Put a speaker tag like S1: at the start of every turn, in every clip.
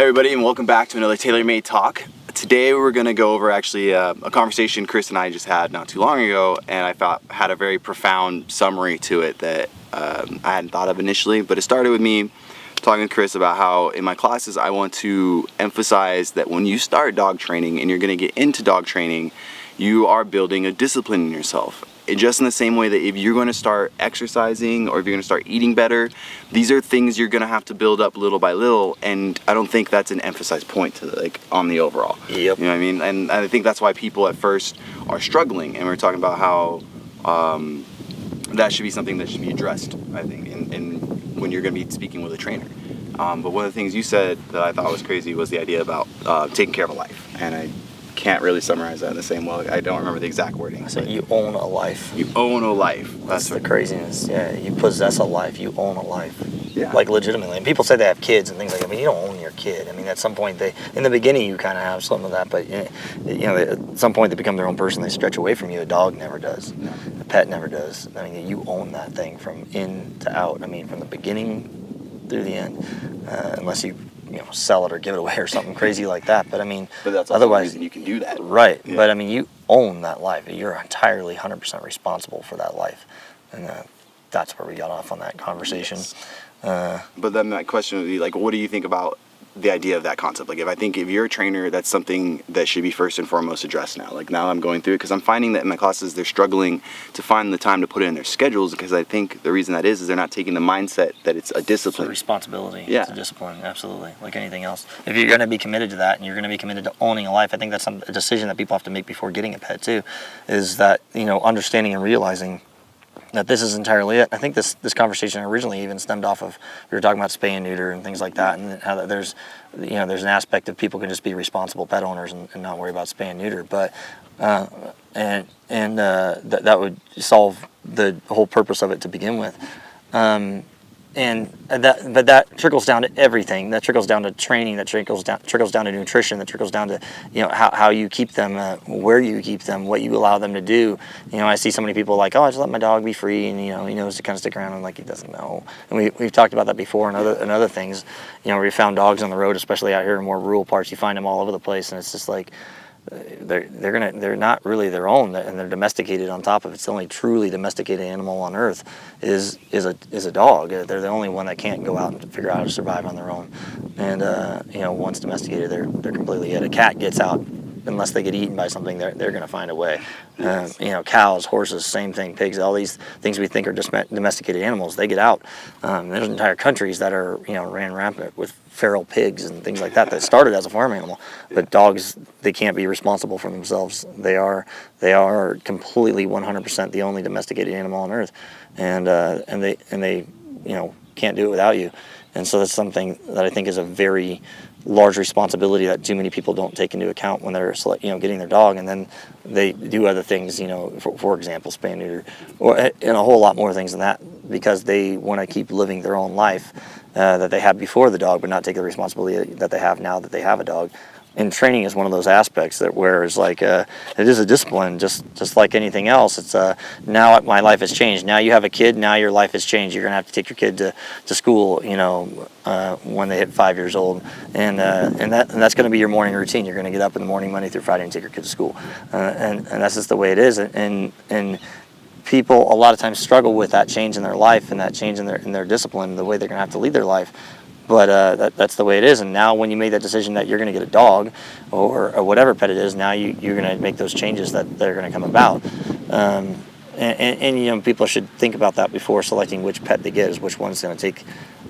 S1: Hey everybody, and welcome back to another Tailor-Made Talk. Today we're going to go over actually a conversation Kris and I just had not too long ago, and I thought had a very profound summary to it that I hadn't thought of initially, but it started with me talking to Kris about how in my classes I want to emphasize that when you start dog training and you're going to get into dog training, you are building a discipline in yourself. Just in the same way that if you're going to start exercising or if you're going to start eating better, these are things you're going to have to build up little by little, and I don't think that's an emphasized point to on the overall.
S2: Yep.
S1: You know what I mean? And I think that's why people at first are struggling, and we're talking about how that should be something that should be addressed, I think, in when you're going to be speaking with a trainer. But one of the things you said that I thought was crazy was the idea about taking care of a life, and I can't really summarize that in the same way. I don't remember the exact wording.
S2: So you own a life.
S1: You own a life.
S2: That's the craziness. Yeah, you possess a life. You own a life.
S1: Yeah.
S2: Like legitimately. And people say they have kids and things like that. I mean, you don't own your kid. I mean, at some point in the beginning, you kind of have some of that, but at some point they become their own person. They stretch away from you. A dog never does.
S1: No.
S2: A pet never does. I mean, you own that thing from in to out. I mean, from the beginning through the end, unless you sell it or give it away or something crazy like that. But I mean,
S1: but that's also
S2: otherwise,
S1: the reason you can do that.
S2: Right.
S1: Yeah.
S2: But I mean, you own that life. You're entirely 100% responsible for that life. And that's where we got off on that conversation.
S1: Yes. But then my question would be what do you think about the idea of that concept? If you're a trainer, that's something that should be first and foremost addressed now. Now I'm going through it because I'm finding that in my classes they're struggling to find the time to put it in their schedules, because I think the reason that is they're not taking the mindset that it's a discipline.
S2: It's a responsibility.
S1: Yeah.
S2: It's a discipline, absolutely, like anything else. If you're going to be committed to that and you're going to be committed to owning a life, I think that's a decision that people have to make before getting a pet too, is that, understanding and realizing that this is entirely it. I think this conversation originally even stemmed off of, we were talking about spay and neuter and things like that, and how that there's an aspect of people can just be responsible pet owners and not worry about spay and neuter, but that would solve the whole purpose of it to begin with. But that trickles down to everything. That trickles down to training. That trickles down to nutrition. That trickles down to how you keep them, where you keep them, what you allow them to do. I see so many people I just let my dog be free, and he knows to kind of stick around, and he doesn't know. And we've talked about that before, and other things. Where you found dogs on the road, especially out here in more rural parts, you find them all over the place, and it's just they're not really their own, and they're domesticated on top of it. It's the only truly domesticated animal on earth is a dog. They're the only one that can't go out and figure out how to survive on their own. And once domesticated, they're completely it. A cat gets out, unless they get eaten by something, they're going to find a way. Cows, horses, same thing. Pigs, all these things we think are just domesticated animals, they get out. There's entire countries that are ran rampant with feral pigs and things like that started as a farm animal. But dogs, they can't be responsible for themselves. They are completely 100% the only domesticated animal on earth, and they can't do it without you. And so that's something that I think is a very large responsibility that too many people don't take into account when they're getting their dog, and then they do other things, for example, spay and neuter, and a whole lot more things than that, because they want to keep living their own life that they had before the dog, but not take the responsibility that they have now that they have a dog. And training is one of those aspects where it's it is a discipline, just like anything else. It's now my life has changed. Now you have a kid. Now your life has changed. You're gonna have to take your kid to school, when they hit 5 years old, and that's gonna be your morning routine. You're gonna get up in the morning, Monday through Friday, and take your kid to school, and that's just the way it is. And people a lot of times struggle with that change in their life and that change in their discipline, the way they're gonna have to lead their life. But that's the way it is. And now when you make that decision that you're going to get a dog or whatever pet it is, now you're going to make those changes that are going to come about. And people should think about that before selecting which pet they get, is which one's going to take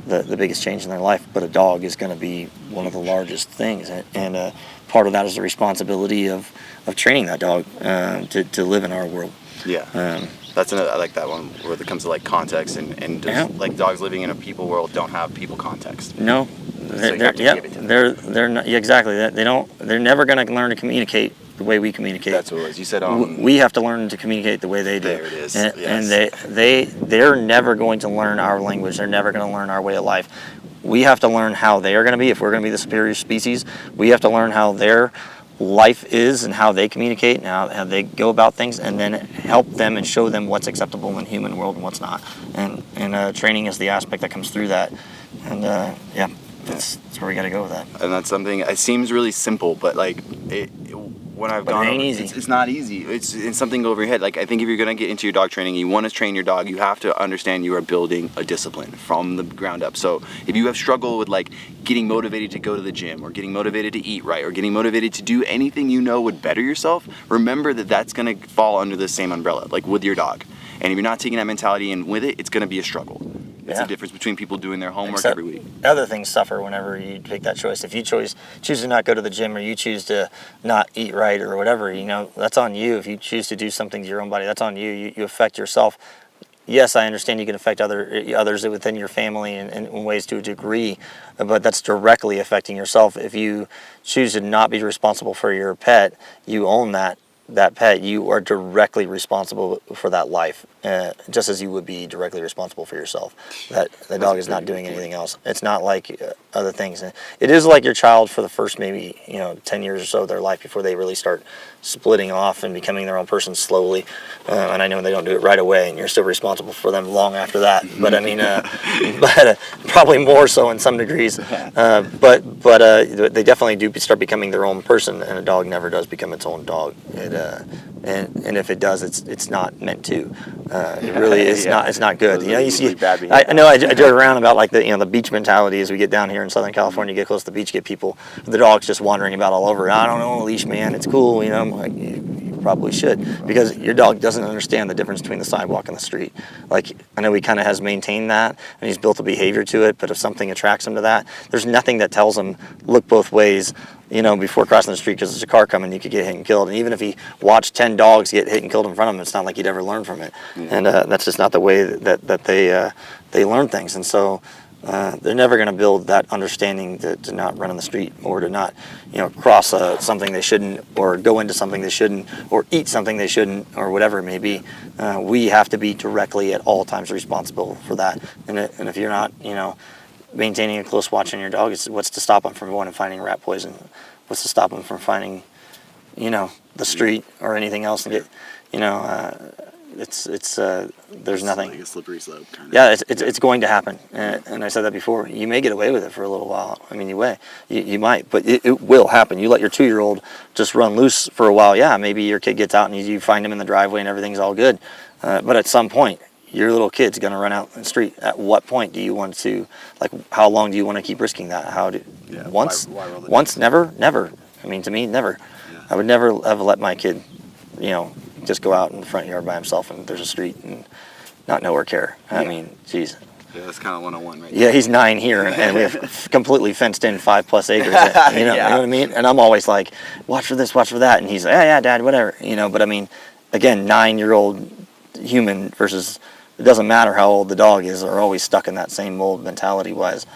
S2: the biggest change in their life. But a dog is going to be one of the largest things. And part of that is the responsibility of training that dog to live in our world.
S1: Yeah. That's another. I like that one where it comes to context and just, dogs living in a people world don't have people context.
S2: No, they're not exactly that. They're never going to learn to communicate the way we communicate.
S1: That's what it was. You said
S2: we have to learn to communicate the way they do.
S1: There it is.
S2: And they're never going to learn our language. They're never going to learn our way of life. We have to learn how they are going to be. If we're going to be the superior species, we have to learn how their life is and how they communicate and how they go about things, and then help them and show them what's acceptable in the human world and what's not. And training is the aspect that comes through that. And That's where we got to go with that.
S1: And that's something, it seems really simple, but like when I've gone,
S2: it ain't easy.
S1: It's not easy. It's something over your head. Like I think if you're gonna get into your dog training, you want to train your dog, you have to understand you are building a discipline from the ground up. So if you have struggled with like getting motivated to go to the gym, or getting motivated to eat right, or getting motivated to do anything you know would better yourself, remember that that's gonna fall under the same umbrella, like with your dog. And if you're not taking that mentality in with it, it's gonna be a struggle. It's the difference between people doing their homework every week.
S2: Other things suffer whenever you take that choice. If you choose to not go to the gym, or you choose to not eat right, or whatever, that's on you. If you choose to do something to your own body, that's on you. You affect yourself. Yes, I understand you can affect others within your family in ways to a degree, but that's directly affecting yourself. If you choose to not be responsible for your pet, you own that pet. You are directly responsible for that life, just as you would be directly responsible for yourself. The dog is not doing anything else. It's not like other things. It is like your child for the first maybe 10 years or so of their life before they really start splitting off and becoming their own person slowly. And I know they don't do it right away, and you're still responsible for them long after that. But I mean, but probably more so in some degrees. But they definitely do start becoming their own person, and a dog never does become its own dog. And if it does, it's not meant to. It really is not. It's not good. You see. I know. I joke around about like the beach mentality as we get down here in Southern California, get close to the beach, get people, the dog's just wandering about all over. I don't know, leash man, it's cool. I'm like, you probably should, because your dog doesn't understand the difference between the sidewalk and the street. Like, I know he kind of has maintained that, and he's built a behavior to it. But if something attracts him to that, there's nothing that tells him look both ways. Before crossing the street, because there's a car coming, you could get hit and killed. And even if he watched 10 dogs get hit and killed in front of him, it's not like he'd ever learn from it. And that's just not the way that they learn things. And so they're never going to build that understanding to not run on the street, or to not cross something they shouldn't, or go into something they shouldn't, or eat something they shouldn't, or whatever it may be. We have to be directly at all times responsible for that. And if you're not, maintaining a close watch on your dog, what's to stop them from going and finding rat poison? What's to stop them from finding, the street or anything else and get, there's nothing.
S1: Like a slippery slope.
S2: Yeah, it's going to happen, and I said that before. You may get away with it for a little while. I mean, you might, but it will happen. You let your 2-year-old just run loose for a while. Yeah, maybe your kid gets out and you find him in the driveway and everything's all good, but at some point, your little kid's going to run out in the street. At what point do you want to, how long do you want to keep risking that? Once? Once? Never? Never. I mean, to me, never. Yeah. I would never have let my kid, just go out in the front yard by himself and there's a street and not know or care. I mean, geez.
S1: Yeah, that's kind of 101 right there.
S2: Yeah, he's 9 here, and we have completely fenced in 5+ acres. You know what I mean? And I'm always like, watch for this, watch for that. And he's like, yeah, Dad, whatever. But I mean, again, 9-year-old human versus... It doesn't matter how old the dog is; they're always stuck in that same mold mentality-wise.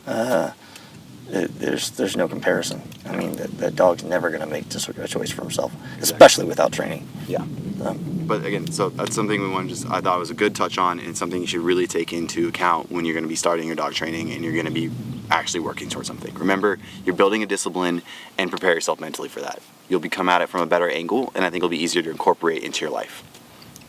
S2: There's no comparison. I mean, that dog's never going to make a choice for himself, especially without training.
S1: Yeah. But again, so that's something I thought was a good touch on, and something you should really take into account when you're going to be starting your dog training and you're going to be actually working towards something. Remember, you're building a discipline, and prepare yourself mentally for that. You'll come at it from a better angle, and I think it'll be easier to incorporate into your life.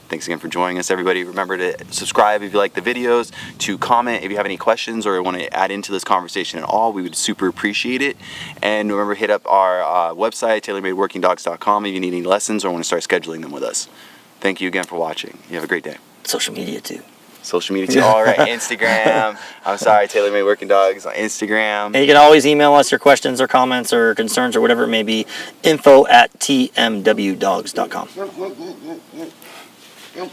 S1: Thanks again for joining us, everybody. Remember to subscribe if you like the videos, to comment if you have any questions or want to add into this conversation at all. We would super appreciate it. And remember, hit up our website, tailormadeworkingdogs.com, if you need any lessons or want to start scheduling them with us. Thank you again for watching. You have a great day.
S2: Social media too.
S1: Social media too. All right, Instagram. I'm sorry, Tailor Made Working Dogs on Instagram.
S2: And you can always email us your questions or comments or concerns or whatever it may be. info@tmwdogs.com.
S3: Yep.